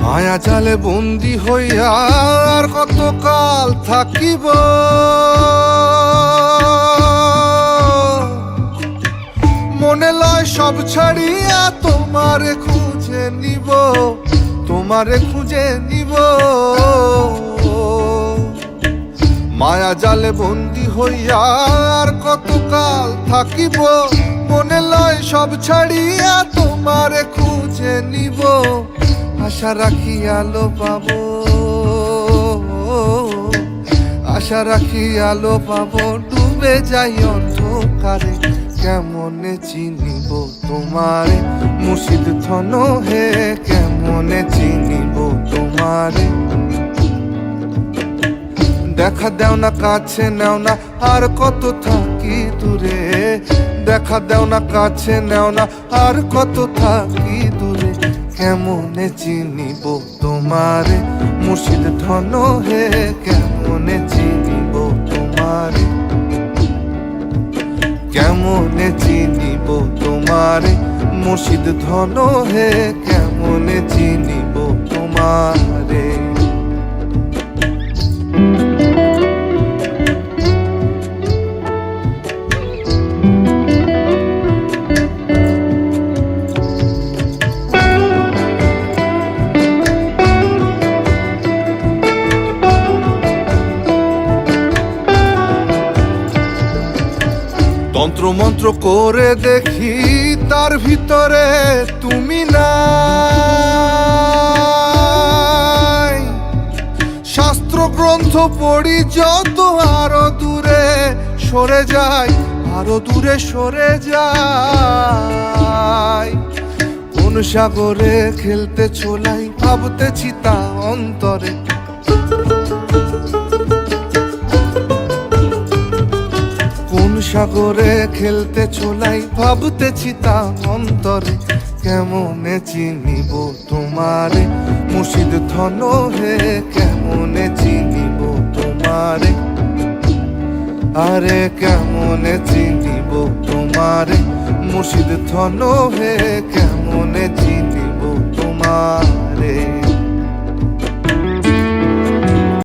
মায়া জালে বন্দি হইয়া আর কতকাল থাকিব, মনে লয় সব ছাড়িয়া তোমারে খুঁজে নিব, তোমারে খুঁজে নিব। মায়া জালে বন্দি হইয়া আর কতকাল থাকিব, মনে লয় সব ছাড়িয়া তোমারে খুঁজে নিব। আশা রাখি আলো পাবো, আশা রাখি আলো পাবো, ডুবে যাই অন্ধকারে। কেমনে চিনিব তোমারে মুর্শিদ ধন হে, কেমনে চিনিব তোমারে। দেখা দেও না কাছে নেও না আর কত থাকি দূরে, দেখা দেও না কাছে নেও না আর কত থাকি দূরে। কেমনে চিনিব তোমারে মুর্শিদ ধন হে, কেমনে চিনিব তোমারে। কেমনে চিনিব তোমারে মুর্শিদ ধন হে, কেমনে চিনিব তোমারে। তন্ত্র মন্ত্র করে দেখি তার ভিতরে তুমি নাই, শাস্ত্র গ্রন্থ পড়ি যত আরো দূরে সরে যাই, আরো দূরে সরে যাই। কোন সাগরে খেলতে ছোলাই ভাবতেছি তা অন্তরে, সাগরে খেলতে ছোলাই ভাবতেছি তা অন্তরে। কেমনে চিনিব তোমারে মুর্শিদ ধন হে, কেমনে চিনিব তোমারে। আরে কেমনে চিনিব তোমারে মুর্শিদ ধন হে, কেমনে চিনিব তোমারে।